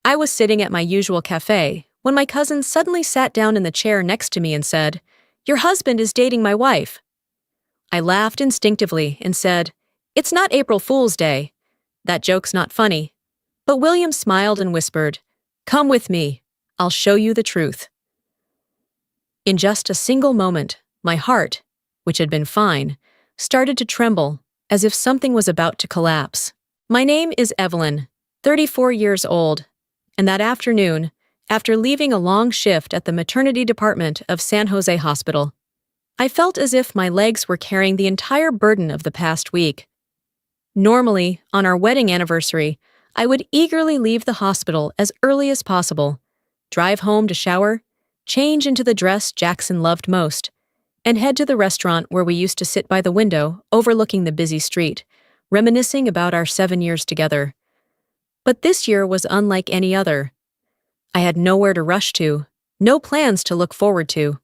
I was sitting at my usual cafe when my cousin suddenly sat down in the chair next to me and said, "Your husband is dating my wife." I laughed instinctively and said, "It's not April Fool's Day. That joke's not funny." But William smiled and whispered, "Come with me. I'll show you the truth." In just a single moment, my heart, which had been fine, started to tremble as if something was about to collapse. My name is Evelyn, 34 years old, and that afternoon, after leaving a long shift at the maternity department of San Jose Hospital, I felt as if my legs were carrying the entire burden of the past week. Normally, on our wedding anniversary, I would eagerly leave the hospital as early as possible, drive home to shower, change into the dress Jackson loved most, and head to the restaurant where we used to sit by the window overlooking the busy street, reminiscing about our 7 years together. But this year was unlike any other. I had nowhere to rush to, no plans to look forward to.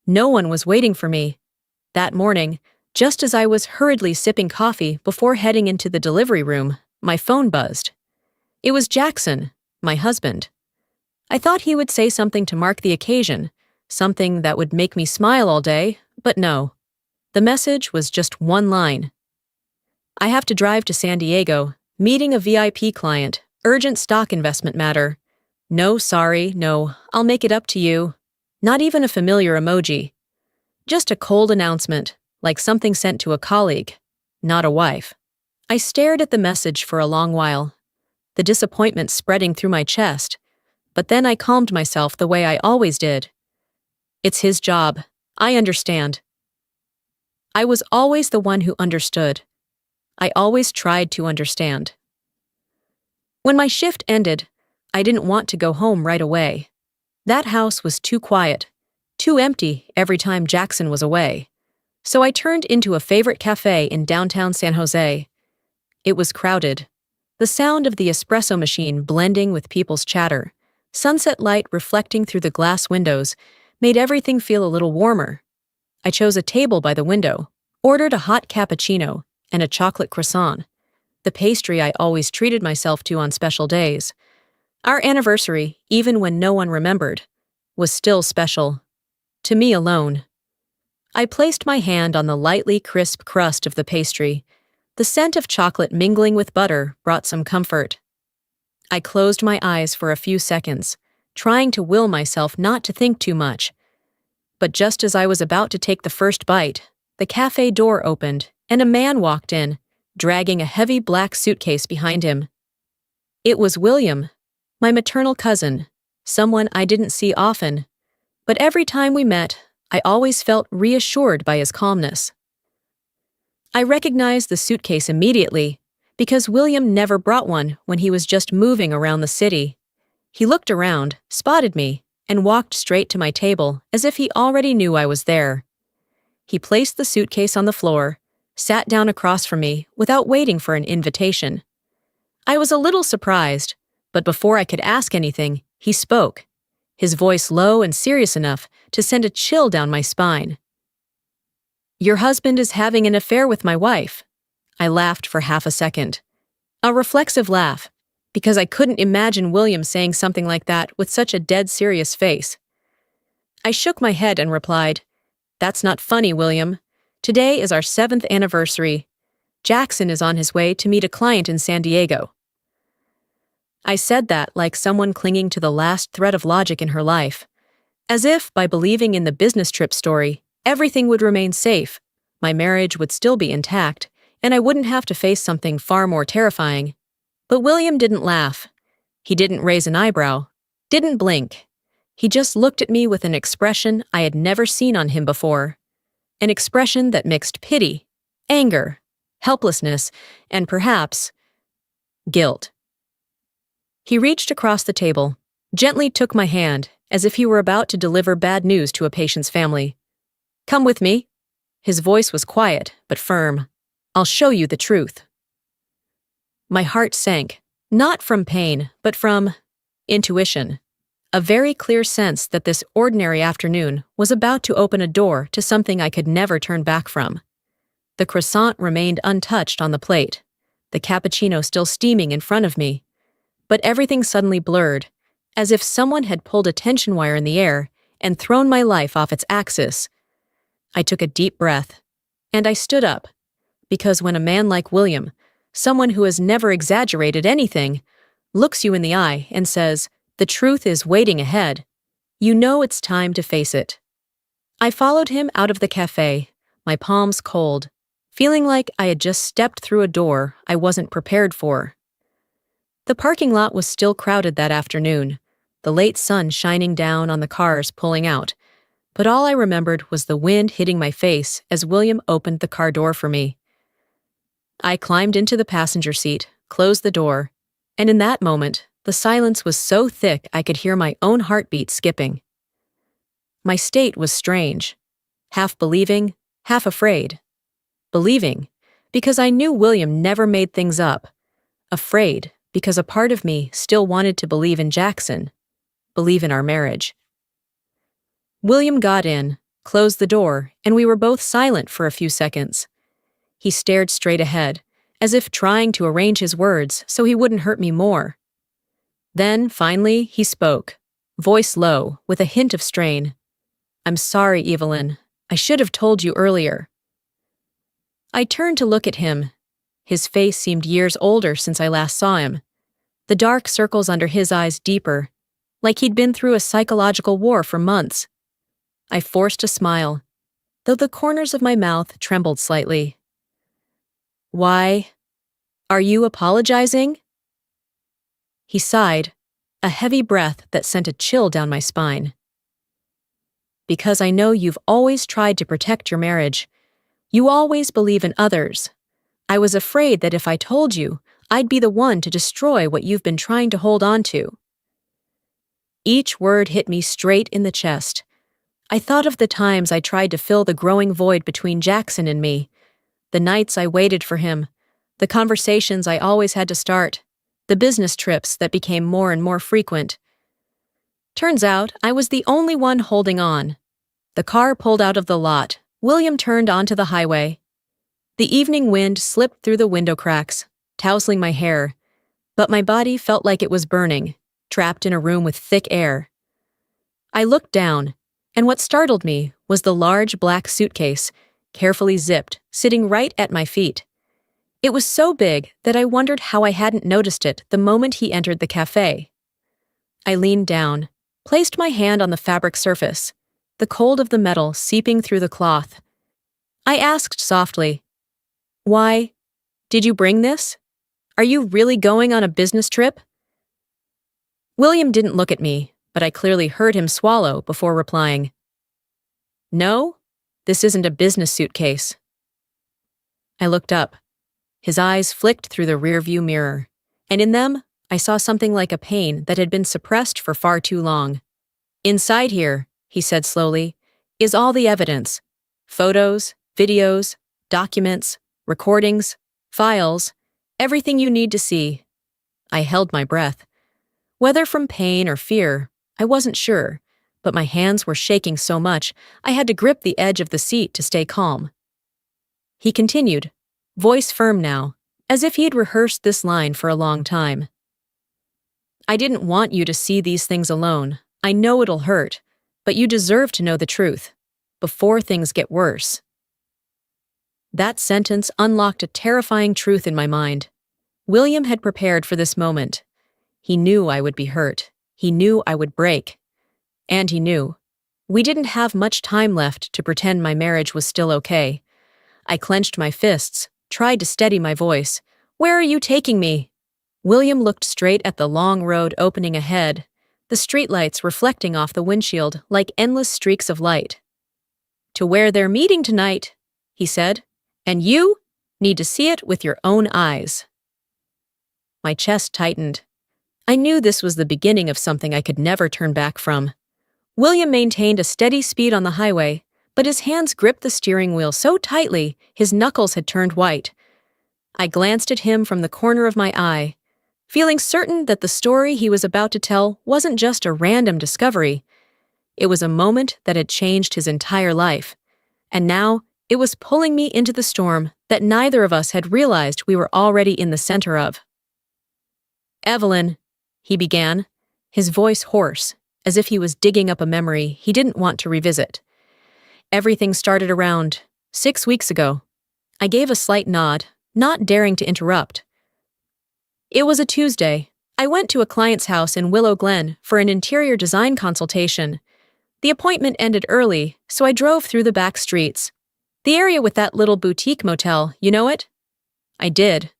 No one was waiting for me. That morning, just as I was hurriedly sipping coffee before heading into the delivery room, my phone buzzed. It was Jackson, my husband. I thought he would say something to mark the occasion, something that would make me smile all day, but no. The message was just one line. "I have to drive to San Diego, meeting a VIP client, urgent stock investment matter. No, sorry, no, I'll make it up to you." Not even a familiar emoji. Just a cold announcement, like something sent to a colleague, not a wife. I stared at the message for a long while, the disappointment spreading through my chest, but then I calmed myself the way I always did. It's his job. I understand. I was always the one who understood. I always tried to understand. When my shift ended, I didn't want to go home right away. That house was too quiet, too empty every time Jackson was away. So I turned into a favorite cafe in downtown San Jose. It was crowded. The sound of the espresso machine blending with people's chatter, sunset light reflecting through the glass windows, made everything feel a little warmer. I chose a table by the window, ordered a hot cappuccino and a chocolate croissant, the pastry I always treated myself to on special days. Our anniversary, even when no one remembered, was still special. To me alone. I placed my hand on the lightly crisp crust of the pastry. The scent of chocolate mingling with butter brought some comfort. I closed my eyes for a few seconds, trying to will myself not to think too much. But just as I was about to take the first bite, the cafe door opened and a man walked in, dragging a heavy black suitcase behind him. It was William, my maternal cousin, someone I didn't see often, but every time we met, I always felt reassured by his calmness. I recognized the suitcase immediately, because William never brought one when he was just moving around the city. He looked around, spotted me, and walked straight to my table as if he already knew I was there. He placed the suitcase on the floor, sat down across from me without waiting for an invitation. I was a little surprised, but before I could ask anything, he spoke, his voice low and serious enough to send a chill down my spine. "Your husband is having an affair with my wife." I laughed for half a second. A reflexive laugh, because I couldn't imagine William saying something like that with such a dead serious face. I shook my head and replied, "That's not funny, William. Today is our 7th anniversary. Jackson is on his way to meet a client in San Diego." I said that like someone clinging to the last thread of logic in her life, as if by believing in the business trip story, everything would remain safe, my marriage would still be intact, and I wouldn't have to face something far more terrifying. But William didn't laugh. He didn't raise an eyebrow, didn't blink. He just looked at me with an expression I had never seen on him before, an expression that mixed pity, anger, helplessness, and perhaps guilt. He reached across the table, gently took my hand, as if he were about to deliver bad news to a patient's family. "Come with me." His voice was quiet, but firm. "I'll show you the truth." My heart sank, not from pain, but from intuition. A very clear sense that this ordinary afternoon was about to open a door to something I could never turn back from. The croissant remained untouched on the plate, the cappuccino still steaming in front of me. but everything suddenly blurred, as if someone had pulled a tension wire in the air and thrown my life off its axis. I took a deep breath, and I stood up, because when a man like William, someone who has never exaggerated anything, looks you in the eye and says, "The truth is waiting ahead," you know it's time to face it. I followed him out of the cafe, my palms cold, feeling like I had just stepped through a door I wasn't prepared for. The parking lot was still crowded that afternoon, the late sun shining down on the cars pulling out, but all I remembered was the wind hitting my face as William opened the car door for me. I climbed into the passenger seat, closed the door, and in that moment, the silence was so thick I could hear my own heartbeat skipping. My state was strange, half believing, half afraid. Believing, because I knew William never made things up. Afraid, because a part of me still wanted to believe in Jackson, believe in our marriage. William got in, closed the door, and we were both silent for a few seconds. He stared straight ahead, as if trying to arrange his words so he wouldn't hurt me more. Then, finally, he spoke, voice low, with a hint of strain. "I'm sorry, Evelyn. I should have told you earlier." I turned to look at him. His face seemed years older since I last saw him, the dark circles under his eyes deeper, like he'd been through a psychological war for months. I forced a smile, though the corners of my mouth trembled slightly. "Why? Are you apologizing?" He sighed, a heavy breath that sent a chill down my spine. "Because I know you've always tried to protect your marriage. You always believe in others. I was afraid that if I told you, I'd be the one to destroy what you've been trying to hold on to." Each word hit me straight in the chest. I thought of the times I tried to fill the growing void between Jackson and me, the nights I waited for him, the conversations I always had to start, the business trips that became more and more frequent. Turns out I was the only one holding on. The car pulled out of the lot. William turned onto the highway. The evening wind slipped through the window cracks, tousling my hair, but my body felt like it was burning, trapped in a room with thick air. I looked down, and what startled me was the large black suitcase, carefully zipped, sitting right at my feet. It was so big that I wondered how I hadn't noticed it the moment he entered the cafe. I leaned down, placed my hand on the fabric surface, the cold of the metal seeping through the cloth. I asked softly, "Why? Did you bring this? Are you really going on a business trip?" William didn't look at me, but I clearly heard him swallow before replying, "No, this isn't a business suitcase." I looked up. His eyes flicked through the rearview mirror, and in them, I saw something like a pain that had been suppressed for far too long. "Inside here," he said slowly, "is all the evidence. Photos, videos, documents, recordings, files, everything you need to see." I held my breath. Whether from pain or fear, I wasn't sure, but my hands were shaking so much I had to grip the edge of the seat to stay calm. He continued, voice firm now, as if he had rehearsed this line for a long time. "I didn't want you to see these things alone. I know it'll hurt, but you deserve to know the truth, before things get worse." That sentence unlocked a terrifying truth in my mind. William had prepared for this moment. He knew I would be hurt. He knew I would break. And he knew. We didn't have much time left to pretend my marriage was still okay. I clenched my fists, tried to steady my voice. "Where are you taking me?" William looked straight at the long road opening ahead, the streetlights reflecting off the windshield like endless streaks of light. "To where they're meeting tonight," he said, "and you need to see it with your own eyes." My chest tightened. I knew this was the beginning of something I could never turn back from. William maintained a steady speed on the highway, but his hands gripped the steering wheel so tightly his knuckles had turned white. I glanced at him from the corner of my eye, feeling certain that the story he was about to tell wasn't just a random discovery. It was a moment that had changed his entire life, and now it was pulling me into the storm that neither of us had realized we were already in the center of. "Evelyn, he began, his voice hoarse, as if he was digging up a memory he didn't want to revisit. Everything started around 6 weeks ago. I gave a slight nod, not daring to interrupt. It was a Tuesday. I went to a client's house in Willow Glen for an interior design consultation. The appointment ended early, so I drove through the back streets. The area with that little boutique motel, you know it? I did.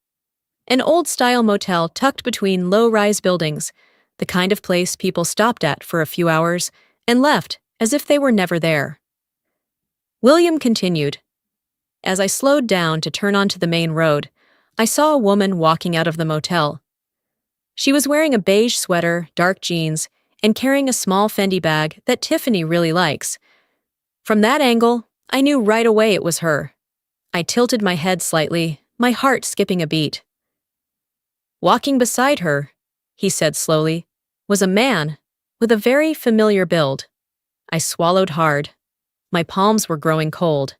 An old-style motel tucked between low-rise buildings, the kind of place people stopped at for a few hours and left as if they were never there. William continued. As I slowed down to turn onto the main road, I saw a woman walking out of the motel. She was wearing a beige sweater, dark jeans, and carrying a small Fendi bag that Tiffany really likes. From that angle, I knew right away it was her. I tilted my head slightly, my heart skipping a beat. Walking beside her, he said slowly, was a man with a very familiar build. I swallowed hard. My palms were growing cold.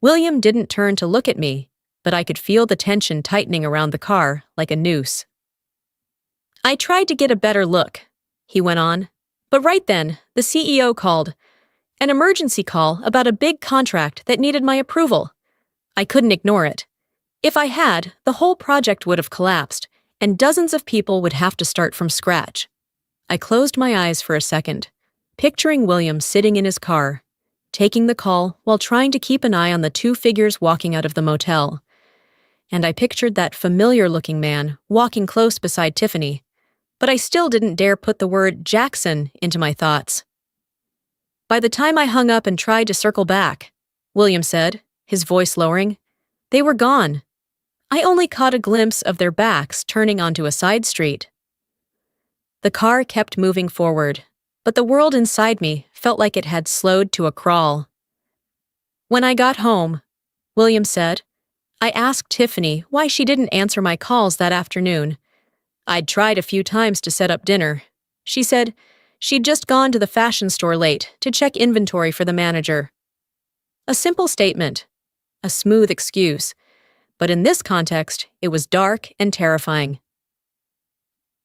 William didn't turn to look at me, but I could feel the tension tightening around the car like a noose. I tried to get a better look, he went on, but right then, the CEO called. An emergency call about a big contract that needed my approval. I couldn't ignore it. If I had, the whole project would have collapsed, and dozens of people would have to start from scratch. I closed my eyes for a second, picturing William sitting in his car, taking the call while trying to keep an eye on the two figures walking out of the motel. And I pictured that familiar-looking man walking close beside Tiffany, but I still didn't dare put the word Jackson into my thoughts. By the time I hung up and tried to circle back, William said, his voice lowering, they were gone. I only caught a glimpse of their backs turning onto a side street. The car kept moving forward, but the world inside me felt like it had slowed to a crawl. When I got home, William said, I asked Tiffany why she didn't answer my calls that afternoon. I'd tried a few times to set up dinner. She said she'd just gone to the fashion store late to check inventory for the manager. A simple statement, a smooth excuse, but in this context, it was dark and terrifying.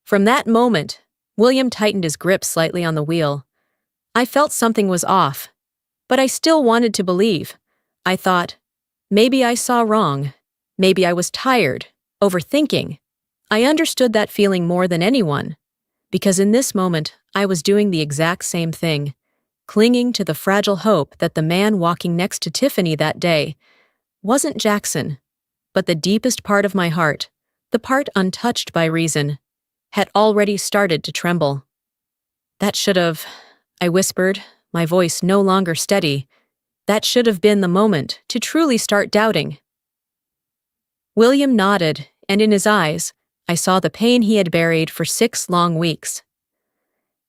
From that moment, William tightened his grip slightly on the wheel. I felt something was off, but I still wanted to believe. I thought, maybe I saw wrong. Maybe I was tired, overthinking. I understood that feeling more than anyone, because in this moment, I was doing the exact same thing, clinging to the fragile hope that the man walking next to Tiffany that day wasn't Jackson, but the deepest part of my heart, the part untouched by reason, had already started to tremble. That should have, I whispered, my voice no longer steady, that should have been the moment to truly start doubting. William nodded, and in his eyes, I saw the pain he had buried for 6 long weeks.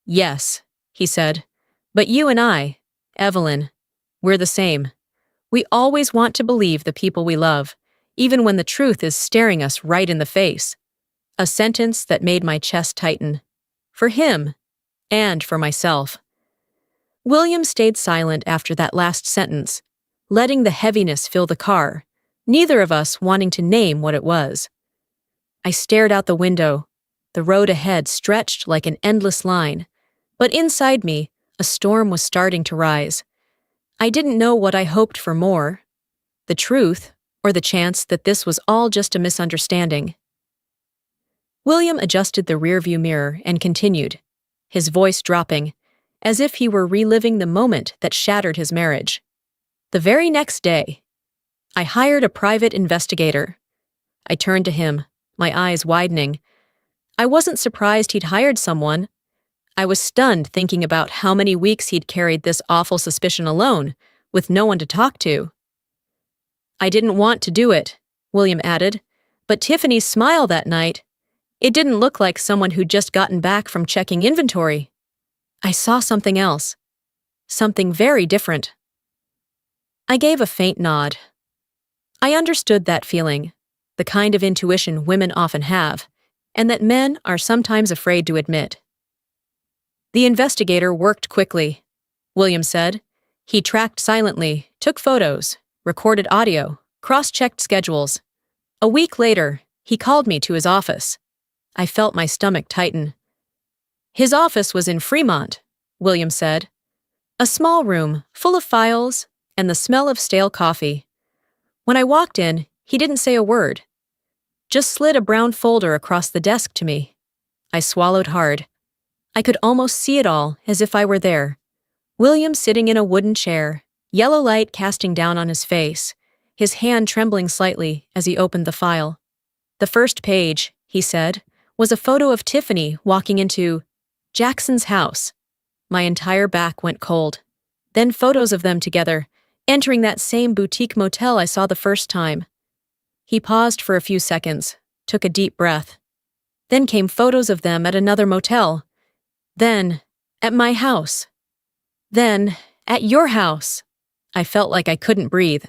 Yes, he said, but you and I, Evelyn, we're the same. We always want to believe the people we love, even when the truth is staring us right in the face. A sentence that made my chest tighten. For him, and for myself. William stayed silent after that last sentence, letting the heaviness fill the car, neither of us wanting to name what it was. I stared out the window. The road ahead stretched like an endless line, but inside me, a storm was starting to rise. I didn't know what I hoped for more, the truth, or the chance that this was all just a misunderstanding. William adjusted the rearview mirror and continued, his voice dropping, as if he were reliving the moment that shattered his marriage. The very next day, I hired a private investigator. I turned to him, my eyes widening. I wasn't surprised he'd hired someone. I was stunned thinking about how many weeks he'd carried this awful suspicion alone, with no one to talk to. I didn't want to do it, William added, but Tiffany's smile that night, it didn't look like someone who'd just gotten back from checking inventory. I saw something else. Something very different. I gave a faint nod. I understood that feeling, the kind of intuition women often have, and that men are sometimes afraid to admit. The investigator worked quickly, William said. He tracked silently, took photos, recorded audio, cross-checked schedules. A week later, he called me to his office. I felt my stomach tighten, His office was in Fremont, William said. A small room, full of files, and the smell of stale coffee. When I walked in, he didn't say a word. Just slid a brown folder across the desk to me. I swallowed hard. I could almost see it all, as if I were there. William sitting in a wooden chair, yellow light casting down on his face, his hand trembling slightly as he opened the file. The first page, he said, was a photo of Tiffany walking into Jackson's house. My entire back went cold. Then photos of them together, entering that same boutique motel I saw the first time. He paused for a few seconds, took a deep breath. Then came photos of them at another motel. Then, at my house. Then, at your house. I felt like I couldn't breathe.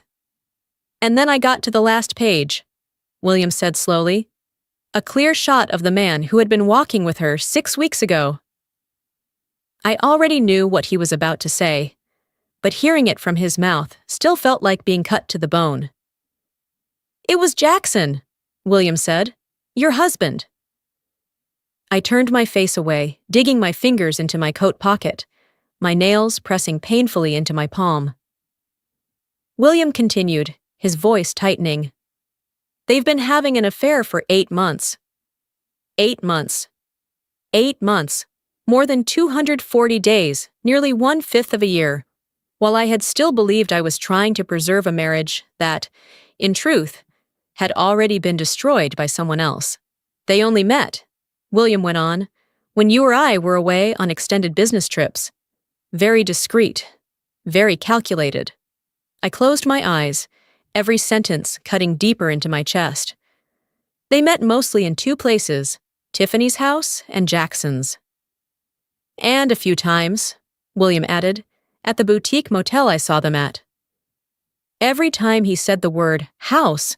And then I got to the last page, William said slowly. A clear shot of the man who had been walking with her 6 weeks ago. I already knew what he was about to say, but hearing it from his mouth still felt like being cut to the bone. It was Jackson, William said. Your husband. I turned my face away, digging my fingers into my coat pocket, my nails pressing painfully into my palm. William continued, his voice tightening. They've been having an affair for 8 months. 8 months. 8 months. More than 240 days, nearly 1/5 of a year, while I had still believed I was trying to preserve a marriage that, in truth, had already been destroyed by someone else. They only met, William went on, when you or I were away on extended business trips. Very discreet, very calculated. I closed my eyes, every sentence cutting deeper into my chest. They met mostly in 2 places, Tiffany's house and Jackson's. And a few times, William added, at the boutique motel I saw them at. Every time he said the word house,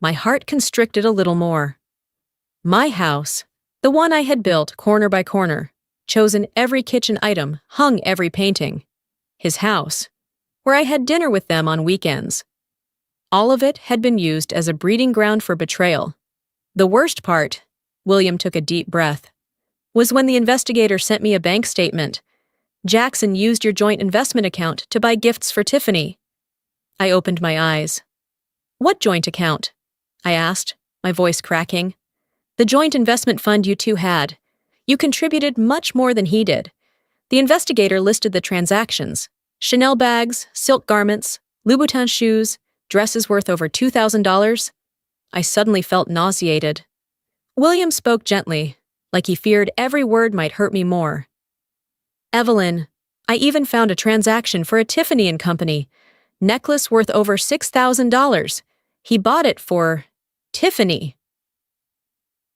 my heart constricted a little more. My house, the one I had built corner by corner, chosen every kitchen item, hung every painting. His house, where I had dinner with them on weekends. All of it had been used as a breeding ground for betrayal. The worst part, William took a deep breath, was when the investigator sent me a bank statement. Jackson used your joint investment account to buy gifts for Tiffany. I opened my eyes. What joint account? I asked, my voice cracking. The joint investment fund you two had. You contributed much more than he did. The investigator listed the transactions. Chanel bags, silk garments, Louboutin shoes, dresses worth over $2,000. I suddenly felt nauseated. William spoke gently, like he feared every word might hurt me more. Evelyn, I even found a transaction for a Tiffany & Company, necklace worth over $6,000. He bought it for Tiffany.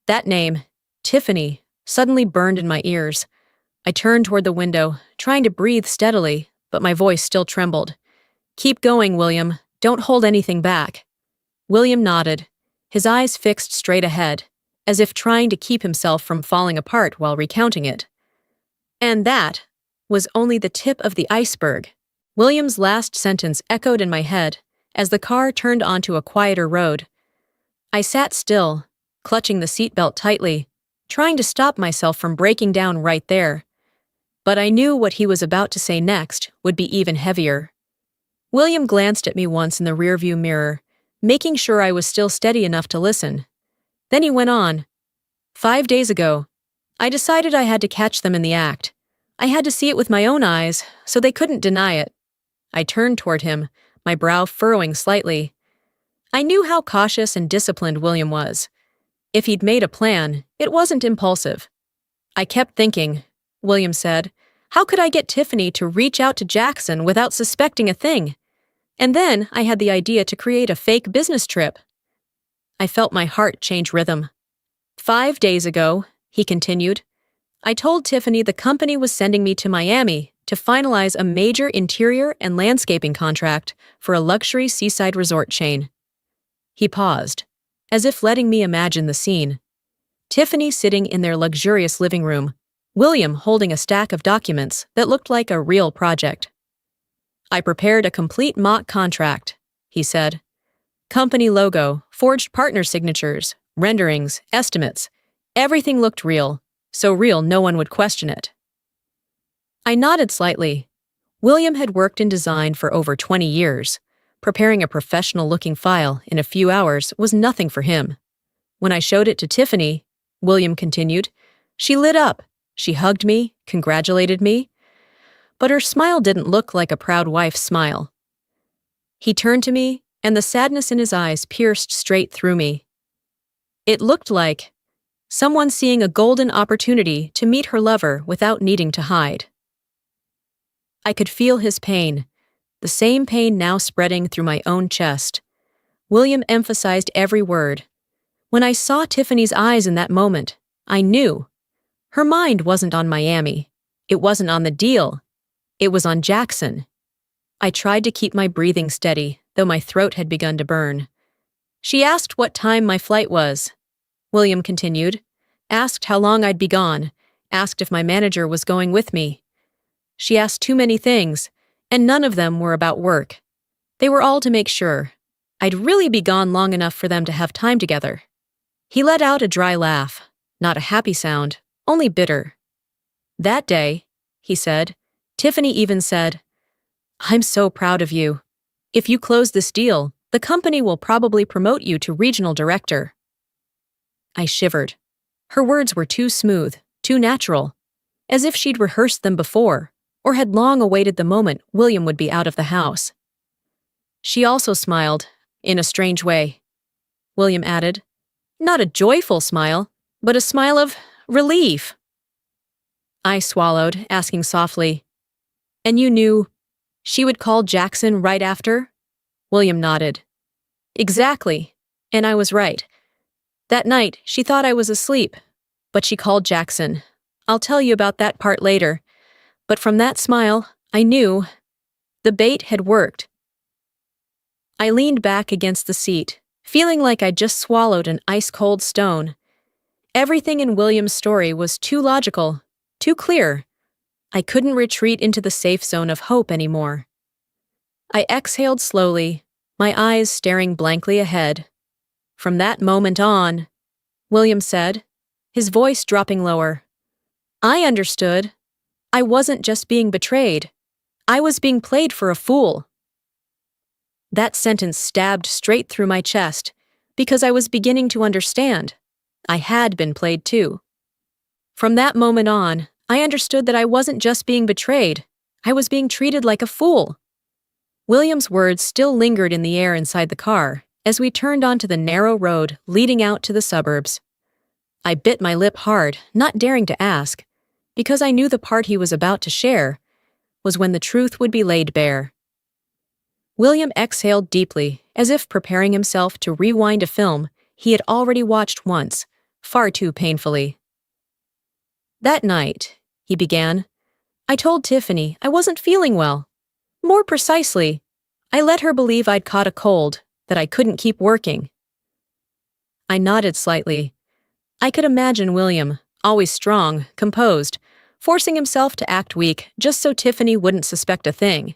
That name, Tiffany, suddenly burned in my ears. I turned toward the window, trying to breathe steadily, but my voice still trembled. Keep going, William. Don't hold anything back. William nodded, his eyes fixed straight ahead, as if trying to keep himself from falling apart while recounting it. And that was only the tip of the iceberg. William's last sentence echoed in my head as the car turned onto a quieter road. I sat still, clutching the seatbelt tightly, trying to stop myself from breaking down right there. But I knew what he was about to say next would be even heavier. William glanced at me once in the rearview mirror, making sure I was still steady enough to listen. Then he went on. 5 days ago, I decided I had to catch them in the act. I had to see it with my own eyes, so they couldn't deny it. I turned toward him, my brow furrowing slightly. I knew how cautious and disciplined William was. If he'd made a plan, it wasn't impulsive. I kept thinking, William said, how could I get Tiffany to reach out to Jackson without suspecting a thing? And then I had the idea to create a fake business trip. I felt my heart change rhythm. 5 days ago, he continued, I told Tiffany the company was sending me to Miami to finalize a major interior and landscaping contract for a luxury seaside resort chain. He paused, as if letting me imagine the scene. Tiffany sitting in their luxurious living room, William holding a stack of documents that looked like a real project. I prepared a complete mock contract, he said. Company logo, forged partner signatures, renderings, estimates. Everything looked real, so real no one would question it. I nodded slightly. William had worked in design for over 20 years. Preparing a professional-looking file in a few hours was nothing for him. When I showed it to Tiffany, William continued, she lit up. She hugged me, congratulated me. But her smile didn't look like a proud wife's smile. He turned to me, and the sadness in his eyes pierced straight through me. It looked like someone seeing a golden opportunity to meet her lover without needing to hide. I could feel his pain, the same pain now spreading through my own chest. William emphasized every word. When I saw Tiffany's eyes in that moment, I knew. Her mind wasn't on Miami. It wasn't on the deal. It was on Jackson. I tried to keep my breathing steady, though my throat had begun to burn. She asked what time my flight was. William continued. Asked how long I'd be gone. Asked if my manager was going with me. She asked too many things, and none of them were about work. They were all to make sure I'd really be gone long enough for them to have time together. He let out a dry laugh, not a happy sound, only bitter. That day, he said, Tiffany even said, I'm so proud of you. If you close this deal, the company will probably promote you to regional director. I shivered. Her words were too smooth, too natural, as if she'd rehearsed them before, or had long awaited the moment William would be out of the house. She also smiled, in a strange way. William added, not a joyful smile, but a smile of relief. I swallowed, asking softly, and you knew she would call Jackson right after? William nodded. Exactly, and I was right. That night, she thought I was asleep, but she called Jackson. I'll tell you about that part later. But from that smile, I knew the bait had worked. I leaned back against the seat, feeling like I'd just swallowed an ice-cold stone. Everything in William's story was too logical, too clear. I couldn't retreat into the safe zone of hope anymore. I exhaled slowly, my eyes staring blankly ahead. From that moment on, William said, his voice dropping lower, I understood. I wasn't just being betrayed. I was being played for a fool. That sentence stabbed straight through my chest, because I was beginning to understand. I had been played too. From that moment on, I understood that I wasn't just being betrayed. I was being treated like a fool. William's words still lingered in the air inside the car as we turned onto the narrow road leading out to the suburbs. I bit my lip hard, not daring to ask, because I knew the part he was about to share was when the truth would be laid bare. William exhaled deeply, as if preparing himself to rewind a film he had already watched once, far too painfully. That night, he began, I told Tiffany I wasn't feeling well. More precisely, I let her believe I'd caught a cold, that I couldn't keep working. I nodded slightly. I could imagine William, always strong, composed, forcing himself to act weak just so Tiffany wouldn't suspect a thing.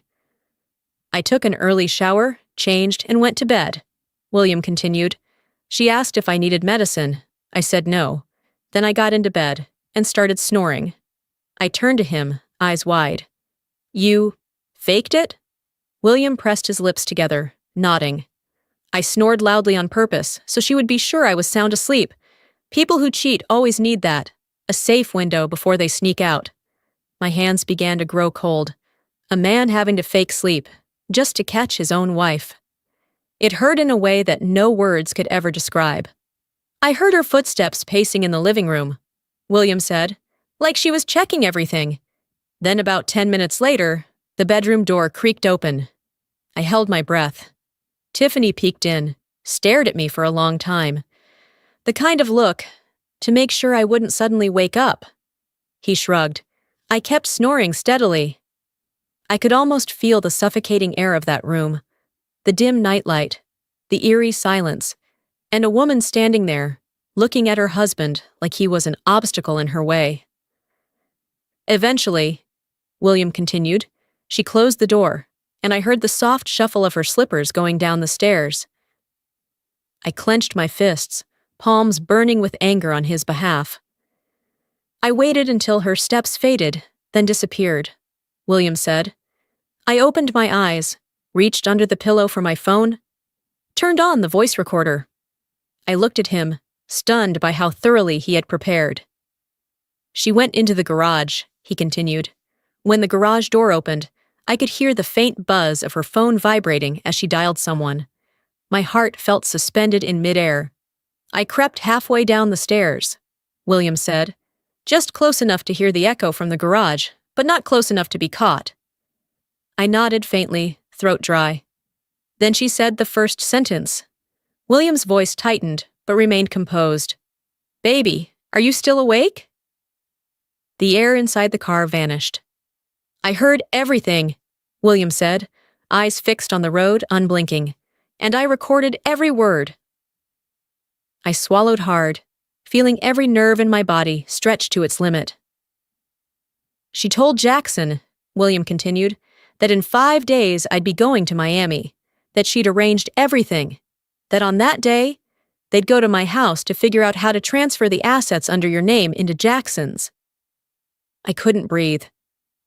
I took an early shower, changed, and went to bed. William continued. She asked if I needed medicine. I said no. Then I got into bed and started snoring. I turned to him, eyes wide. You faked it? William pressed his lips together, nodding. I snored loudly on purpose, so she would be sure I was sound asleep. People who cheat always need that, a safe window before they sneak out. My hands began to grow cold. A man having to fake sleep, just to catch his own wife. It hurt in a way that no words could ever describe. I heard her footsteps pacing in the living room, William said, like she was checking everything. Then about 10 minutes later, the bedroom door creaked open. I held my breath. Tiffany peeked in, stared at me for a long time. The kind of look, to make sure I wouldn't suddenly wake up. He shrugged. I kept snoring steadily. I could almost feel the suffocating air of that room, the dim nightlight, the eerie silence, and a woman standing there, looking at her husband like he was an obstacle in her way. Eventually, William continued, she closed the door, and I heard the soft shuffle of her slippers going down the stairs. I clenched my fists, palms burning with anger on his behalf. I waited until her steps faded, then disappeared. William said. I opened my eyes, reached under the pillow for my phone, turned on the voice recorder. I looked at him, stunned by how thoroughly he had prepared. She went into the garage, he continued. When the garage door opened, I could hear the faint buzz of her phone vibrating as she dialed someone. My heart felt suspended in midair. I crept halfway down the stairs, William said, just close enough to hear the echo from the garage, but not close enough to be caught. I nodded faintly, throat dry. Then she said the first sentence. William's voice tightened, but remained composed. Baby, are you still awake? The air inside the car vanished. I heard everything, William said, eyes fixed on the road, unblinking, and I recorded every word. I swallowed hard, feeling every nerve in my body stretched to its limit. She told Jackson, William continued, that in 5 days I'd be going to Miami, that she'd arranged everything, that on that day, they'd go to my house to figure out how to transfer the assets under your name into Jackson's. I couldn't breathe,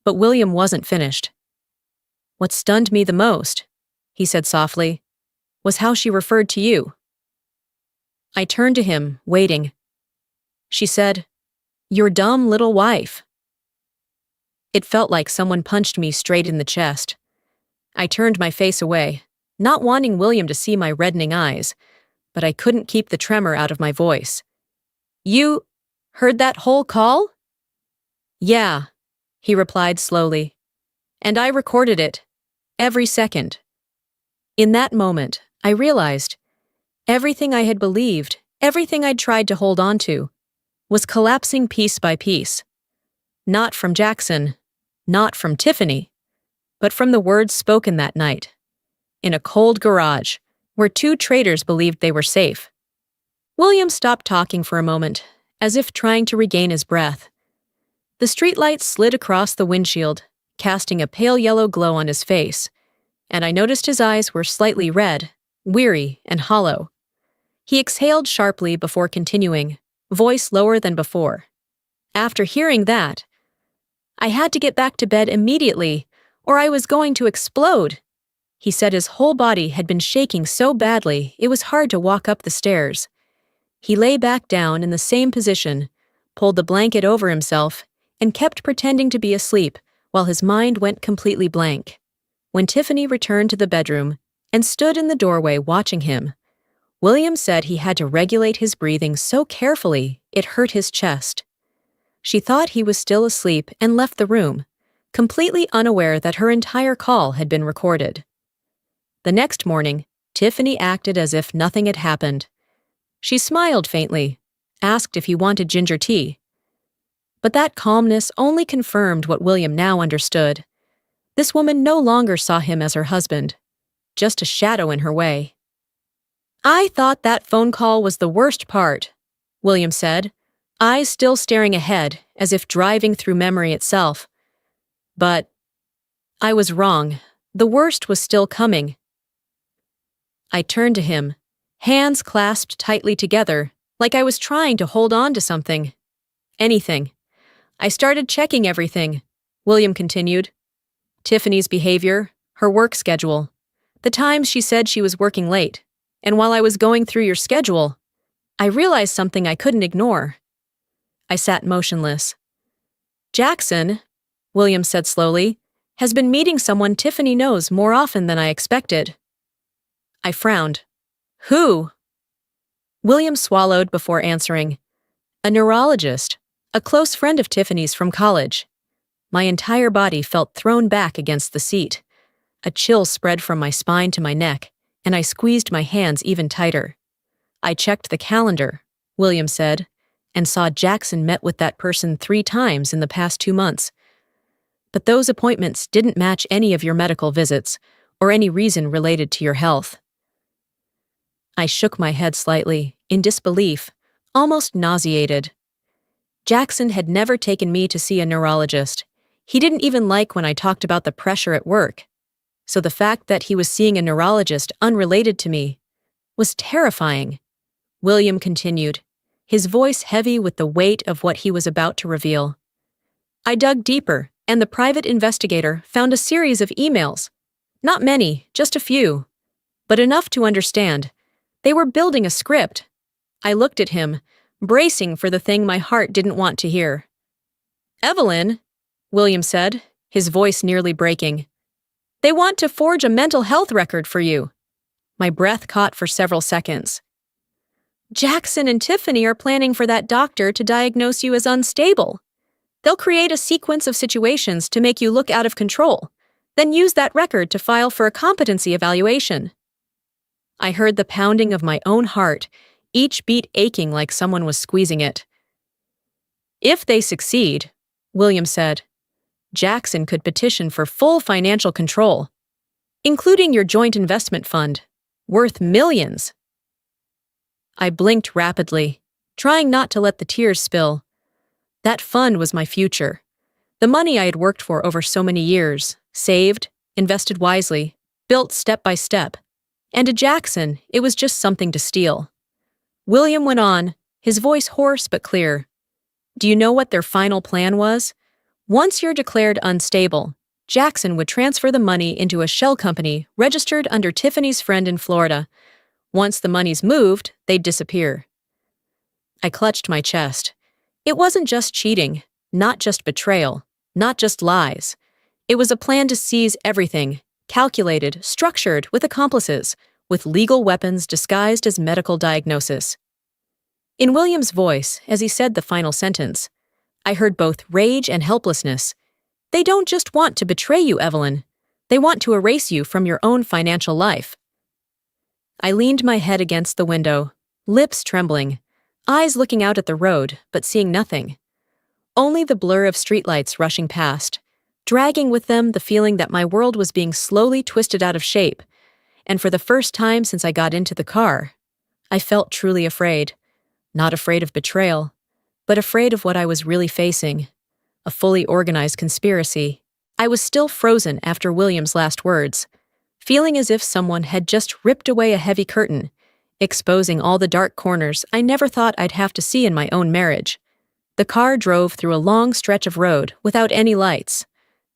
but William wasn't finished. What stunned me the most, he said softly, was how she referred to you. I turned to him, waiting. She said, "Your dumb little wife." It felt like someone punched me straight in the chest. I turned my face away, not wanting William to see my reddening eyes, but I couldn't keep the tremor out of my voice. You heard that whole call? Yeah, he replied slowly. And I recorded it. Every second. In that moment, I realized everything I had believed, everything I'd tried to hold on to, was collapsing piece by piece. Not from Jackson, not from Tiffany, but from the words spoken that night, in a cold garage where 2 traitors believed they were safe. William stopped talking for a moment, as if trying to regain his breath. The streetlight slid across the windshield, casting a pale yellow glow on his face, and I noticed his eyes were slightly red, weary, and hollow. He exhaled sharply before continuing, voice lower than before. After hearing that, I had to get back to bed immediately, or I was going to explode. He said his whole body had been shaking so badly it was hard to walk up the stairs. He lay back down in the same position, pulled the blanket over himself, and kept pretending to be asleep while his mind went completely blank. When Tiffany returned to the bedroom and stood in the doorway watching him, William said he had to regulate his breathing so carefully it hurt his chest. She thought he was still asleep and left the room, completely unaware that her entire call had been recorded. The next morning, Tiffany acted as if nothing had happened. She smiled faintly, asked if he wanted ginger tea. But that calmness only confirmed what William now understood. This woman no longer saw him as her husband, just a shadow in her way. I thought that phone call was the worst part, William said, eyes still staring ahead as if driving through memory itself. But I was wrong. The worst was still coming. I turned to him, hands clasped tightly together, like I was trying to hold on to something. Anything. I started checking everything, William continued. Tiffany's behavior, her work schedule, the times she said she was working late, and while I was going through your schedule, I realized something I couldn't ignore. I sat motionless. Jackson, William said slowly, has been meeting someone Tiffany knows more often than I expected. I frowned. Who? William swallowed before answering. A neurologist, a close friend of Tiffany's from college. My entire body felt thrown back against the seat. A chill spread from my spine to my neck, and I squeezed my hands even tighter. I checked the calendar, William said, and saw Jackson met with that person 3 times in the past 2 months. But those appointments didn't match any of your medical visits or any reason related to your health. I shook my head slightly, in disbelief, almost nauseated. Jackson had never taken me to see a neurologist. He didn't even like when I talked about the pressure at work. So the fact that he was seeing a neurologist unrelated to me was terrifying. William continued, his voice heavy with the weight of what he was about to reveal. I dug deeper, and the private investigator found a series of emails. Not many, just a few, but enough to understand. They were building a script. I looked at him, bracing for the thing my heart didn't want to hear. "Evelyn," William said, his voice nearly breaking. "They want to forge a mental health record for you." My breath caught for several seconds. "Jackson and Tiffany are planning for that doctor to diagnose you as unstable. They'll create a sequence of situations to make you look out of control, then use that record to file for a competency evaluation." I heard the pounding of my own heart, each beat aching like someone was squeezing it. "If they succeed," William said, "Jackson could petition for full financial control, including your joint investment fund, worth millions." I blinked rapidly, trying not to let the tears spill. That fund was my future, the money I had worked for over so many years, saved, invested wisely, built step by step. And to Jackson, it was just something to steal. William went on, his voice hoarse but clear. "Do you know what their final plan was? Once you're declared unstable, Jackson would transfer the money into a shell company registered under Tiffany's friend in Florida. Once the money's moved, they'd disappear." I clutched my chest. It wasn't just cheating, not just betrayal, not just lies. It was a plan to seize everything, calculated, structured, with accomplices, with legal weapons disguised as medical diagnosis. In William's voice, as he said the final sentence, I heard both rage and helplessness. "They don't just want to betray you, Evelyn. They want to erase you from your own financial life." I leaned my head against the window, lips trembling, eyes looking out at the road, but seeing nothing. Only the blur of streetlights rushing past, dragging with them the feeling that my world was being slowly twisted out of shape. And for the first time since I got into the car, I felt truly afraid. Not afraid of betrayal, but afraid of what I was really facing. A fully organized conspiracy. I was still frozen after William's last words, feeling as if someone had just ripped away a heavy curtain, exposing all the dark corners I never thought I'd have to see in my own marriage. The car drove through a long stretch of road without any lights,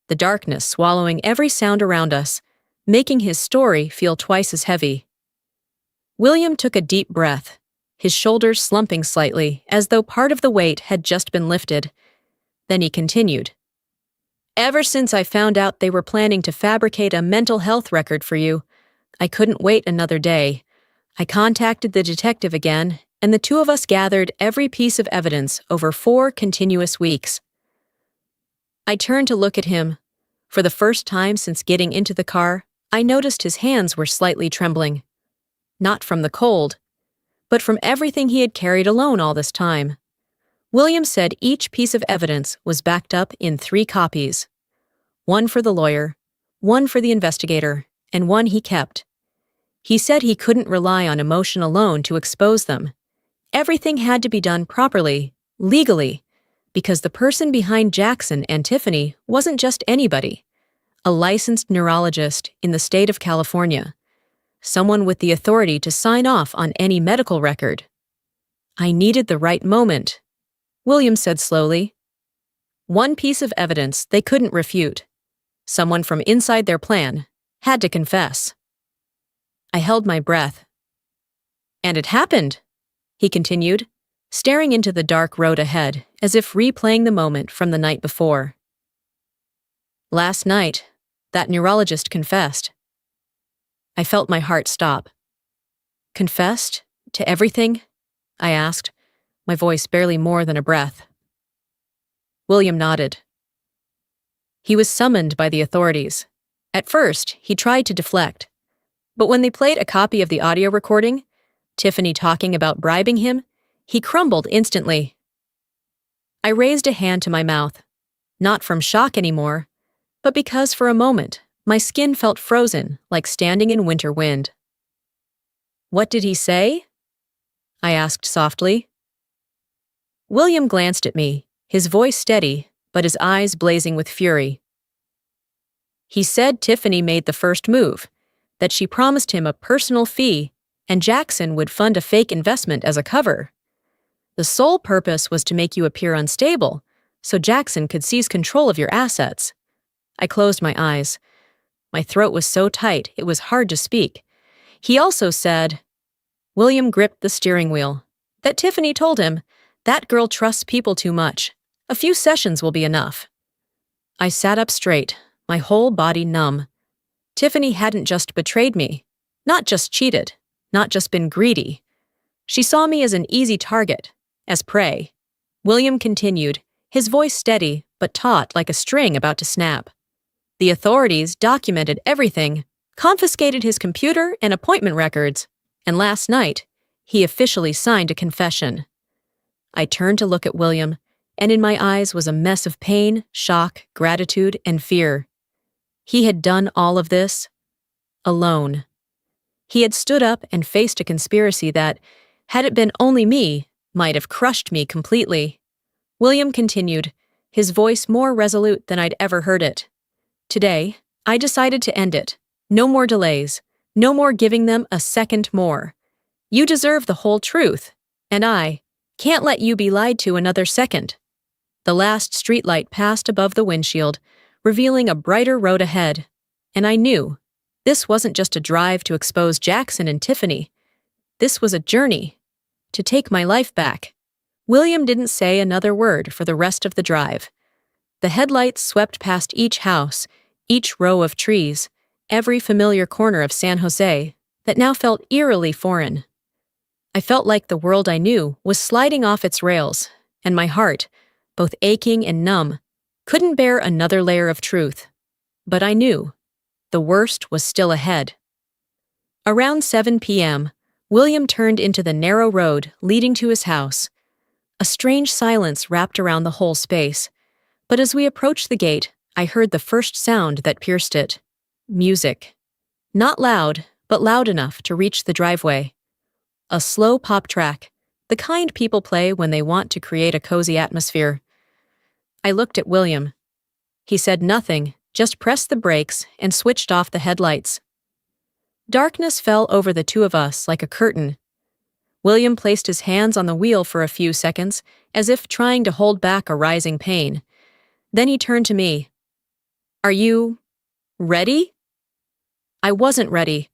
the darkness swallowing every sound around us, making his story feel twice as heavy. William took a deep breath, his shoulders slumping slightly as though part of the weight had just been lifted. Then he continued. "Ever since I found out they were planning to fabricate a mental health record for you, I couldn't wait another day. I contacted the detective again, and the two of us gathered every piece of evidence over 4 continuous weeks." I turned to look at him. For the first time since getting into the car, I noticed his hands were slightly trembling. Not from the cold, but from everything he had carried alone all this time. William said each piece of evidence was backed up in 3 copies. One for the lawyer, one for the investigator, and one he kept. He said he couldn't rely on emotion alone to expose them. Everything had to be done properly, legally, because the person behind Jackson and Tiffany wasn't just anybody. A licensed neurologist in the state of California. Someone with the authority to sign off on any medical record. "I needed the right moment," William said slowly. One piece of evidence they couldn't refute. Someone from inside their plan had to confess. I held my breath. "And it happened," he continued, staring into the dark road ahead as if replaying the moment from the night before. "Last night, that neurologist confessed." I felt my heart stop. "Confessed? To everything?" I asked, my voice barely more than a breath. William nodded. "He was summoned by the authorities. At first, he tried to deflect. But when they played a copy of the audio recording, Tiffany talking about bribing him, he crumbled instantly." I raised a hand to my mouth, not from shock anymore, but because for a moment, my skin felt frozen like standing in winter wind. "What did he say?" I asked softly. William glanced at me, his voice steady, but his eyes blazing with fury. "He said Tiffany made the first move, that she promised him a personal fee, and Jackson would fund a fake investment as a cover. The sole purpose was to make you appear unstable, so Jackson could seize control of your assets. I closed my eyes. My throat was so tight it was hard to speak. He also said, William gripped the steering wheel. That Tiffany told him, that girl trusts people too much. A few sessions will be enough. I sat up straight, my whole body numb. Tiffany hadn't just betrayed me, not just cheated, not just been greedy. She saw me as an easy target, as prey. William continued, his voice steady but taut like a string about to snap. The authorities documented everything, confiscated his computer and appointment records, and last night, he officially signed a confession. I turned to look at William, and in my eyes was a mess of pain, shock, gratitude, and fear. He had done all of this alone. He had stood up and faced a conspiracy that, had it been only me, might have crushed me completely. William continued, his voice more resolute than I'd ever heard it. Today, I decided to end it. No more delays. No more giving them a second more. You deserve the whole truth, and I can't let you be lied to another second. The last streetlight passed above the windshield, revealing a brighter road ahead, and I knew this wasn't just a drive to expose Jackson and Tiffany. This was a journey to take my life back. William didn't say another word for the rest of the drive. The headlights swept past each house, each row of trees, every familiar corner of San Jose that now felt eerily foreign. I felt like the world I knew was sliding off its rails, and my heart, both aching and numb, couldn't bear another layer of truth. But I knew the worst was still ahead. Around 7 p.m., William turned into the narrow road leading to his house. A strange silence wrapped around the whole space, but as we approached the gate, I heard the first sound that pierced it. Music. Not loud, but loud enough to reach the driveway. A slow pop track, the kind people play when they want to create a cozy atmosphere. I looked at William. He said nothing, just pressed the brakes and switched off the headlights. Darkness fell over the two of us like a curtain. William placed his hands on the wheel for a few seconds, as if trying to hold back a rising pain. Then he turned to me. Are you ready? I wasn't ready.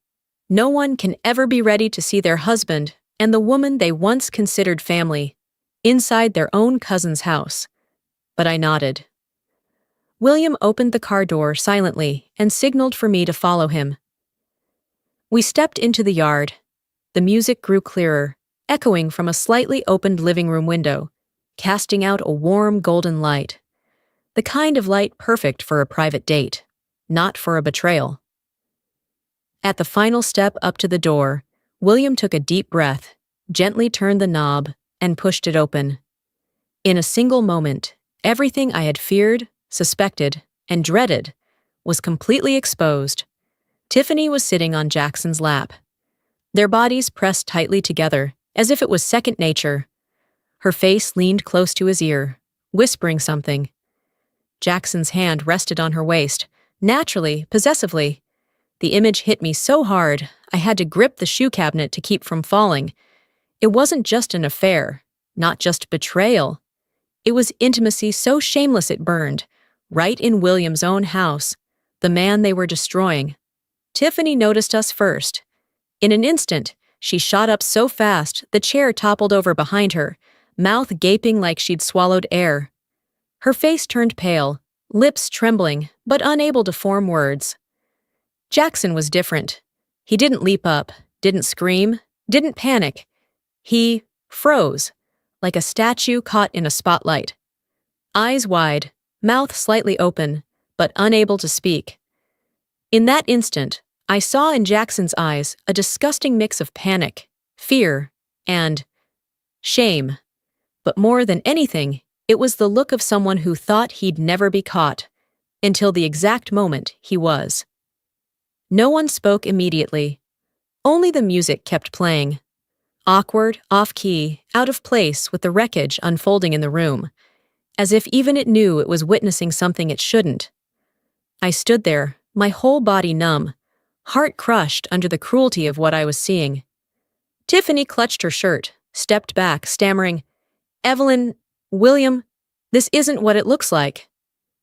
No one can ever be ready to see their husband and the woman they once considered family inside their own cousin's house. But I nodded. William opened the car door silently and signaled for me to follow him. We stepped into the yard. The music grew clearer, echoing from a slightly opened living room window, casting out a warm golden light. The kind of light perfect for a private date, not for a betrayal. At the final step up to the door, William took a deep breath, gently turned the knob, and pushed it open. In a single moment, everything I had feared, suspected, and dreaded was completely exposed. Tiffany was sitting on Jackson's lap. Their bodies pressed tightly together, as if it was second nature. Her face leaned close to his ear, whispering something. Jackson's hand rested on her waist, naturally, possessively. The image hit me so hard, I had to grip the shoe cabinet to keep from falling. It wasn't just an affair, not just betrayal. It was intimacy so shameless it burned, right in William's own house, the man they were destroying. Tiffany noticed us first. In an instant, she shot up so fast the chair toppled over behind her, mouth gaping like she'd swallowed air. Her face turned pale, lips trembling, but unable to form words. Jackson was different. He didn't leap up, didn't scream, didn't panic. He froze, like a statue caught in a spotlight. Eyes wide, mouth slightly open, but unable to speak. In that instant, I saw in Jackson's eyes a disgusting mix of panic, fear, and shame. But more than anything, it was the look of someone who thought he'd never be caught, until the exact moment he was. No one spoke immediately. Only the music kept playing. Awkward, off-key, out of place with the wreckage unfolding in the room, as if even it knew it was witnessing something it shouldn't. I stood there, my whole body numb, heart crushed under the cruelty of what I was seeing. Tiffany clutched her shirt, stepped back, stammering, Evelyn, William, this isn't what it looks like.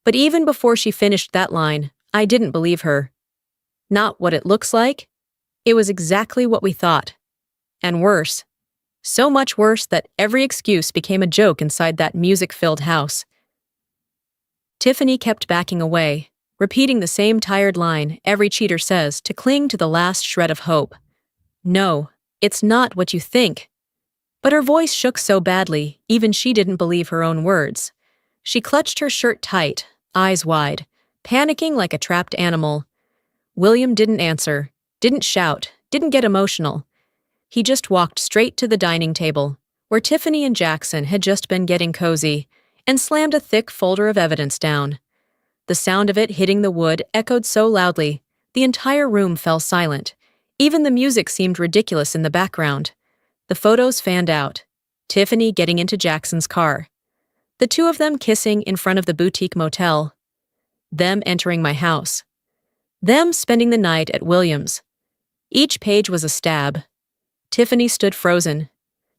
But even before she finished that line, I didn't believe her. Not what it looks like? It was exactly what we thought. And worse. So much worse that every excuse became a joke inside that music-filled house. Tiffany kept backing away, repeating the same tired line every cheater says to cling to the last shred of hope. No, it's not what you think. But her voice shook so badly, even she didn't believe her own words. She clutched her shirt tight, eyes wide, panicking like a trapped animal. William didn't answer, didn't shout, didn't get emotional. He just walked straight to the dining table, where Tiffany and Jackson had just been getting cozy, and slammed a thick folder of evidence down. The sound of it hitting the wood echoed so loudly, the entire room fell silent. Even the music seemed ridiculous in the background. The photos fanned out. Tiffany getting into Jackson's car. The two of them kissing in front of the boutique motel. Them entering my house. Them spending the night at Williams. Each page was a stab. Tiffany stood frozen.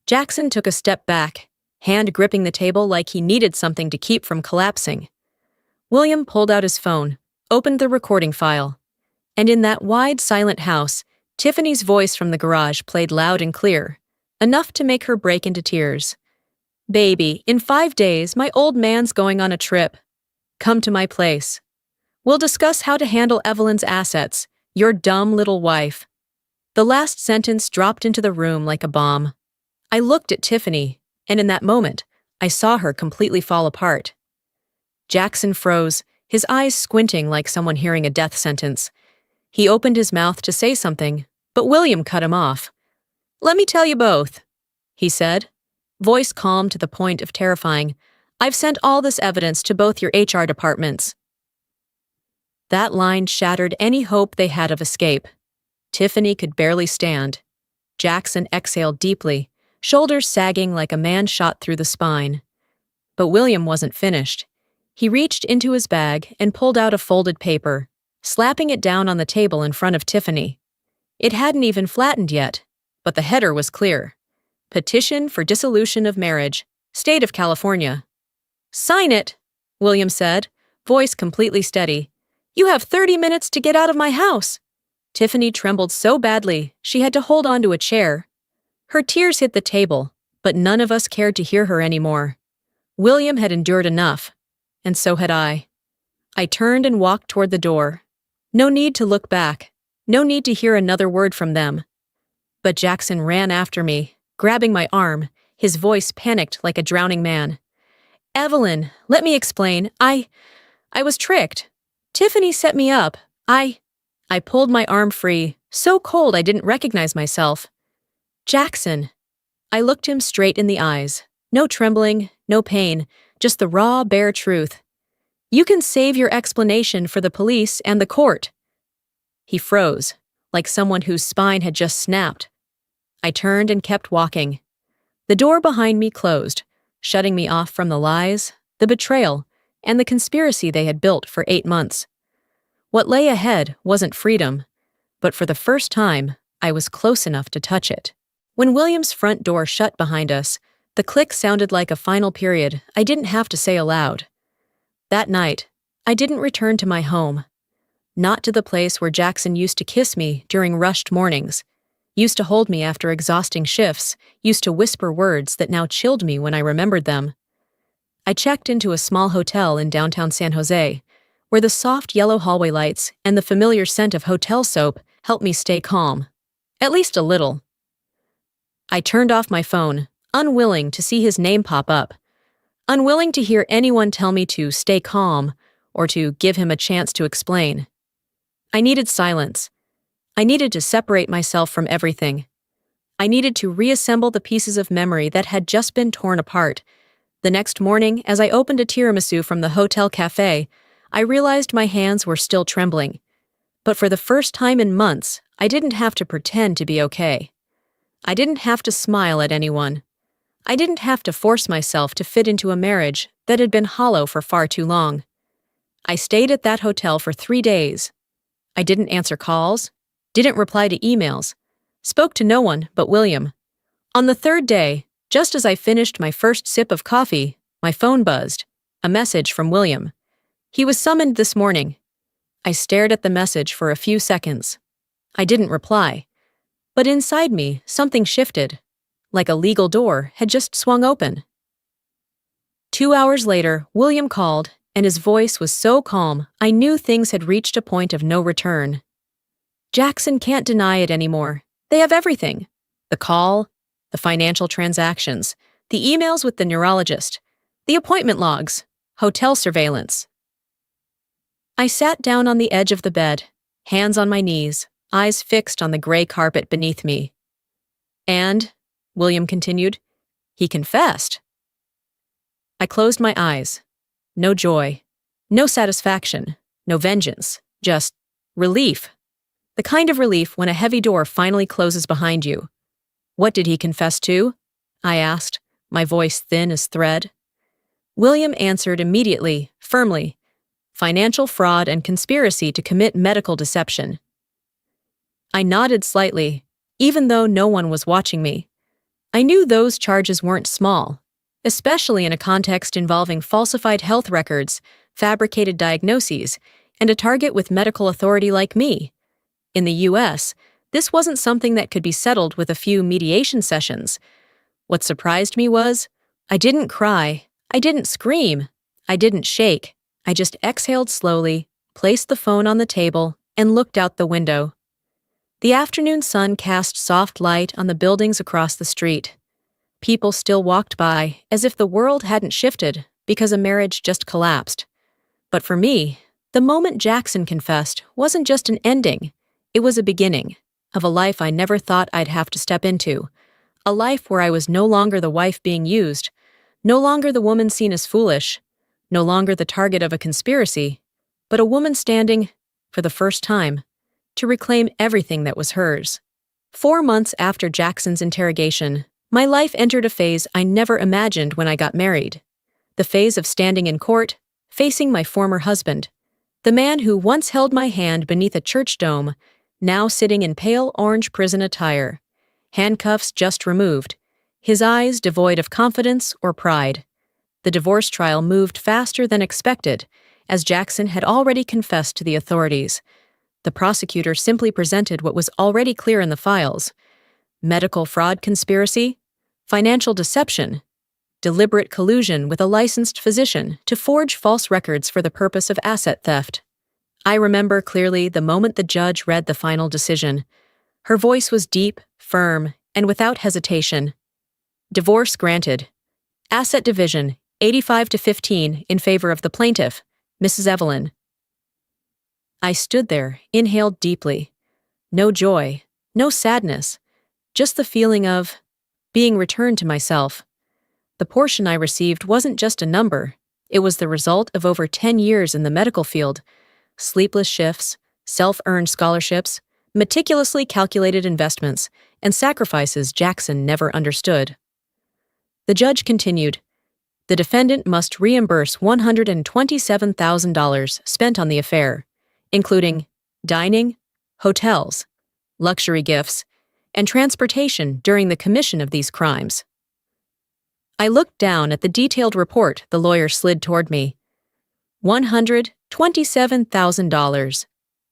Jackson took a step back, hand gripping the table like he needed something to keep from collapsing. William pulled out his phone, opened the recording file. And in that wide, silent house, Tiffany's voice from the garage played loud and clear, enough to make her break into tears. Baby, in 5 days, my old man's going on a trip. Come to my place. We'll discuss how to handle Evelyn's assets, your dumb little wife. The last sentence dropped into the room like a bomb. I looked at Tiffany, and in that moment, I saw her completely fall apart. Jackson froze, his eyes squinting like someone hearing a death sentence. He opened his mouth to say something, but William cut him off. Let me tell you both, he said, voice calm to the point of terrifying. I've sent all this evidence to both your HR departments. That line shattered any hope they had of escape. Tiffany could barely stand. Jackson exhaled deeply, shoulders sagging like a man shot through the spine. But William wasn't finished. He reached into his bag and pulled out a folded paper, slapping it down on the table in front of Tiffany. It hadn't even flattened yet, but the header was clear. Petition for dissolution of marriage, State of California. Sign it, William said, voice completely steady. You have 30 minutes to get out of my house. Tiffany trembled so badly she had to hold onto a chair. Her tears hit the table, but none of us cared to hear her anymore. William had endured enough, and so had I. I turned and walked toward the door. No need to look back. No need to hear another word from them. But Jackson ran after me, grabbing my arm, his voice panicked like a drowning man. Evelyn, let me explain. I was tricked. Tiffany set me up. I pulled my arm free, so cold I didn't recognize myself. Jackson. I looked him straight in the eyes. No trembling, no pain, just the raw, bare truth. You can save your explanation for the police and the court. He froze, like someone whose spine had just snapped. I turned and kept walking. The door behind me closed, shutting me off from the lies, the betrayal, and the conspiracy they had built for 8 months. What lay ahead wasn't freedom, but for the first time, I was close enough to touch it. When William's front door shut behind us, the click sounded like a final period I didn't have to say aloud. That night, I didn't return to my home. Not to the place where Jackson used to kiss me during rushed mornings, used to hold me after exhausting shifts, used to whisper words that now chilled me when I remembered them. I checked into a small hotel in downtown San Jose, where the soft yellow hallway lights and the familiar scent of hotel soap helped me stay calm. At least a little. I turned off my phone, unwilling to see his name pop up, unwilling to hear anyone tell me to stay calm or to give him a chance to explain. I needed silence. I needed to separate myself from everything. I needed to reassemble the pieces of memory that had just been torn apart. The next morning, as I opened a tiramisu from the hotel cafe, I realized my hands were still trembling. But for the first time in months, I didn't have to pretend to be okay. I didn't have to smile at anyone. I didn't have to force myself to fit into a marriage that had been hollow for far too long. I stayed at that hotel for 3 days. I didn't answer calls, didn't reply to emails, spoke to no one but William. On the 3rd day, Just as I finished my first sip of coffee, my phone buzzed. A message from William. He was summoned this morning. I stared at the message for a few seconds. I didn't reply. But inside me, something shifted, like a legal door had just swung open. 2 hours later, William called, and his voice was so calm, I knew things had reached a point of no return. Jackson can't deny it anymore. They have everything. The call, the financial transactions, the emails with the neurologist, the appointment logs, hotel surveillance. I sat down on the edge of the bed, hands on my knees, eyes fixed on the gray carpet beneath me. And, William continued, he confessed. I closed my eyes. No joy, no satisfaction, no vengeance, just relief. The kind of relief when a heavy door finally closes behind you. What did he confess to? I asked, my voice thin as thread. William answered immediately, firmly. Financial fraud and conspiracy to commit medical deception. I nodded slightly, even though no one was watching me. I knew those charges weren't small, especially in a context involving falsified health records, fabricated diagnoses, and a target with medical authority like me. In the U.S., this wasn't something that could be settled with a few mediation sessions. What surprised me was, I didn't cry, I didn't scream, I didn't shake. I just exhaled slowly, placed the phone on the table, and looked out the window. The afternoon sun cast soft light on the buildings across the street. People still walked by, as if the world hadn't shifted because a marriage just collapsed. But for me, the moment Jackson confessed wasn't just an ending. It was a beginning of a life I never thought I'd have to step into. A life where I was no longer the wife being used, no longer the woman seen as foolish, no longer the target of a conspiracy, but a woman standing, for the first time, to reclaim everything that was hers. 4 months after Jackson's interrogation, my life entered a phase I never imagined when I got married. The phase of standing in court, facing my former husband, the man who once held my hand beneath a church dome, now sitting in pale orange prison attire, handcuffs just removed, his eyes devoid of confidence or pride. The divorce trial moved faster than expected, as Jackson had already confessed to the authorities. The prosecutor simply presented what was already clear in the files: medical fraud conspiracy, financial deception, deliberate collusion with a licensed physician to forge false records for the purpose of asset theft. I remember clearly the moment the judge read the final decision. Her voice was deep, firm, and without hesitation. Divorce granted. Asset division, 85-15 in favor of the plaintiff, Mrs. Evelyn. I stood there, inhaled deeply. No joy, no sadness, just the feeling of being returned to myself. The portion I received wasn't just a number. It was the result of over 10 years in the medical field, sleepless shifts, self-earned scholarships, meticulously calculated investments, and sacrifices Jackson never understood. The judge continued, the defendant must reimburse $127,000 spent on the affair, including dining, hotels, luxury gifts, and transportation during the commission of these crimes. I looked down at the detailed report the lawyer slid toward me. $127,000.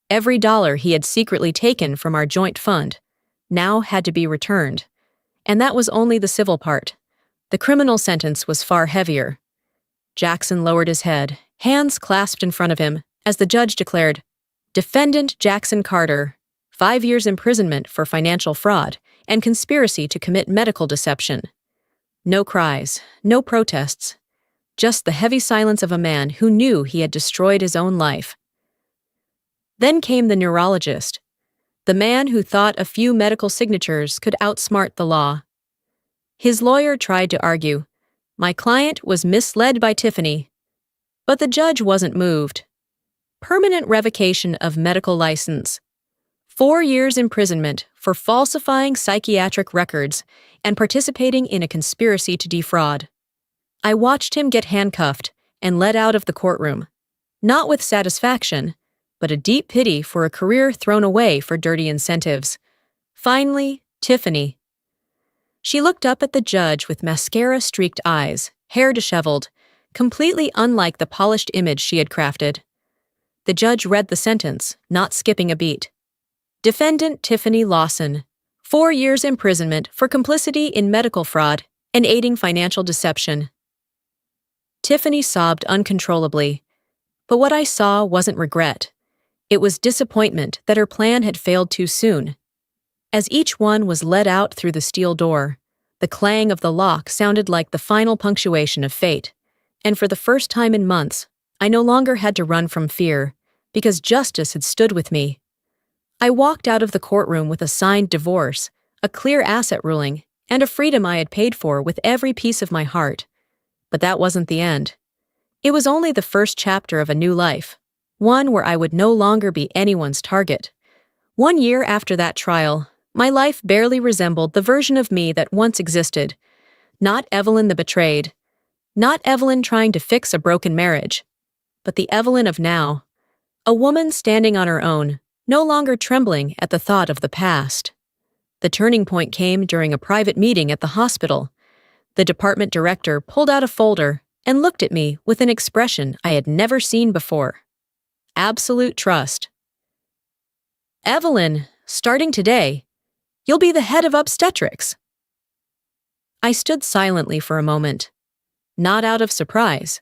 Every dollar he had secretly taken from our joint fund now had to be returned. And that was only the civil part. The criminal sentence was far heavier. Jackson lowered his head, hands clasped in front of him, as the judge declared, Defendant Jackson Carter, 5 years imprisonment for financial fraud and conspiracy to commit medical deception. No cries, no protests, just the heavy silence of a man who knew he had destroyed his own life. Then came the neurologist, the man who thought a few medical signatures could outsmart the law. His lawyer tried to argue, my client was misled by Tiffany, but the judge wasn't moved. Permanent revocation of medical license. 4 years imprisonment for falsifying psychiatric records and participating in a conspiracy to defraud. I watched him get handcuffed and led out of the courtroom, not with satisfaction, but a deep pity for a career thrown away for dirty incentives. Finally, Tiffany. She looked up at the judge with mascara-streaked eyes, hair disheveled, completely unlike the polished image she had crafted. The judge read the sentence, not skipping a beat. Defendant Tiffany Lawson, 4 years imprisonment for complicity in medical fraud and aiding financial deception. Tiffany sobbed uncontrollably, but what I saw wasn't regret. It was disappointment that her plan had failed too soon. As each one was led out through the steel door, the clang of the lock sounded like the final punctuation of fate, and for the first time in months, I no longer had to run from fear, because justice had stood with me. I walked out of the courtroom with a signed divorce, a clear asset ruling, and a freedom I had paid for with every piece of my heart. But that wasn't the end. It was only the first chapter of a new life, one where I would no longer be anyone's target. 1 year after that trial, my life barely resembled the version of me that once existed. Not Evelyn the betrayed, not Evelyn trying to fix a broken marriage, but the Evelyn of now, a woman standing on her own, no longer trembling at the thought of the past. The turning point came during a private meeting at the hospital. The department director pulled out a folder and looked at me with an expression I had never seen before. Absolute trust. Evelyn, starting today, you'll be the head of obstetrics. I stood silently for a moment, not out of surprise,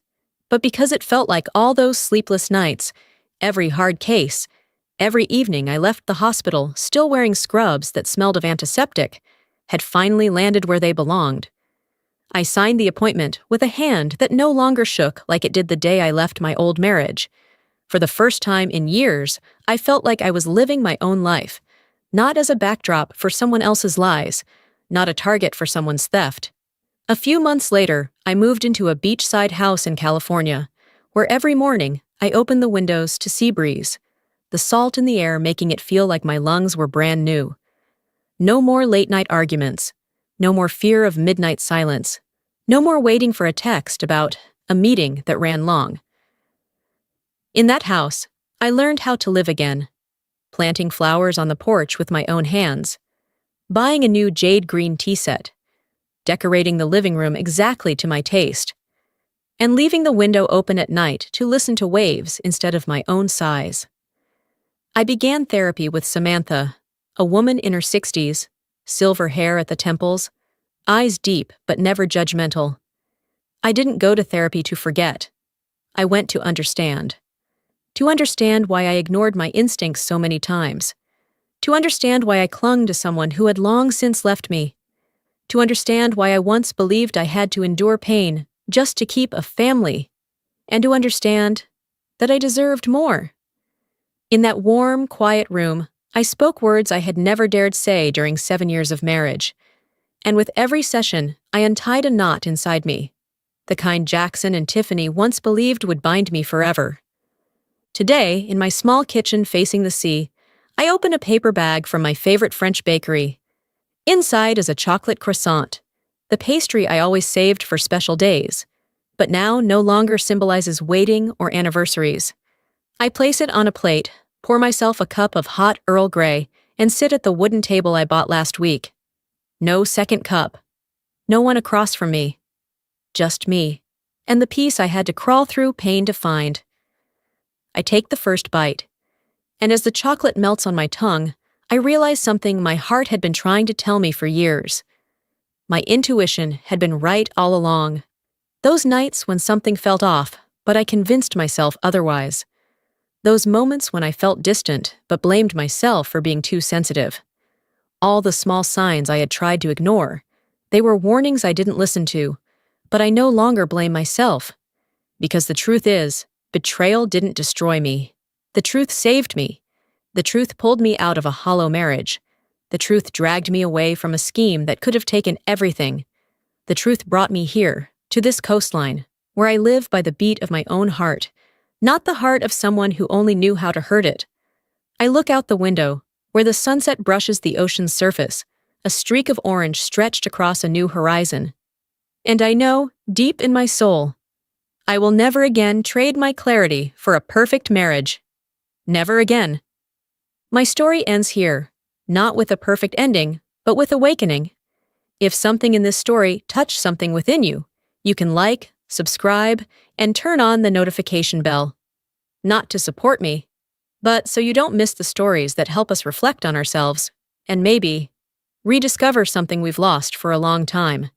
but because it felt like all those sleepless nights, every hard case, every evening I left the hospital still wearing scrubs that smelled of antiseptic, had finally landed where they belonged. I signed the appointment with a hand that no longer shook like it did the day I left my old marriage. For the first time in years, I felt like I was living my own life, not as a backdrop for someone else's lies, not a target for someone's theft. A few months later, I moved into a beachside house in California, where every morning I opened the windows to sea breeze, the salt in the air making it feel like my lungs were brand new. No more late-night arguments, no more fear of midnight silence, no more waiting for a text about a meeting that ran long. In that house, I learned how to live again, planting flowers on the porch with my own hands, buying a new jade green tea set, decorating the living room exactly to my taste, and leaving the window open at night to listen to waves instead of my own sighs. I began therapy with Samantha, a woman in her 60s, silver hair at the temples, eyes deep but never judgmental. I didn't go to therapy to forget. I went to understand. To understand why I ignored my instincts so many times. To understand why I clung to someone who had long since left me. To understand why I once believed I had to endure pain just to keep a family. And to understand that I deserved more. In that warm, quiet room, I spoke words I had never dared say during 7 years of marriage. And with every session, I untied a knot inside me, the kind Jackson and Tiffany once believed would bind me forever. Today, in my small kitchen facing the sea, I open a paper bag from my favorite French bakery. Inside is a chocolate croissant, the pastry I always saved for special days, but now no longer symbolizes waiting or anniversaries. I place it on a plate, pour myself a cup of hot Earl Grey, and sit at the wooden table I bought last week. No second cup. No one across from me. Just me, and the piece I had to crawl through pain to find. I take the first bite, and as the chocolate melts on my tongue, I realize something my heart had been trying to tell me for years. My intuition had been right all along. Those nights when something felt off, but I convinced myself otherwise. Those moments when I felt distant, but blamed myself for being too sensitive. All the small signs I had tried to ignore. They were warnings I didn't listen to, but I no longer blame myself. Because the truth is, betrayal didn't destroy me. The truth saved me. The truth pulled me out of a hollow marriage. The truth dragged me away from a scheme that could have taken everything. The truth brought me here, to this coastline, where I live by the beat of my own heart, not the heart of someone who only knew how to hurt it. I look out the window, where the sunset brushes the ocean's surface, a streak of orange stretched across a new horizon. And I know, deep in my soul, I will never again trade my clarity for a perfect marriage. Never again. My story ends here, not with a perfect ending, but with awakening. If something in this story touched something within you, you can like, subscribe, and turn on the notification bell. Not to support me, but so you don't miss the stories that help us reflect on ourselves and maybe rediscover something we've lost for a long time.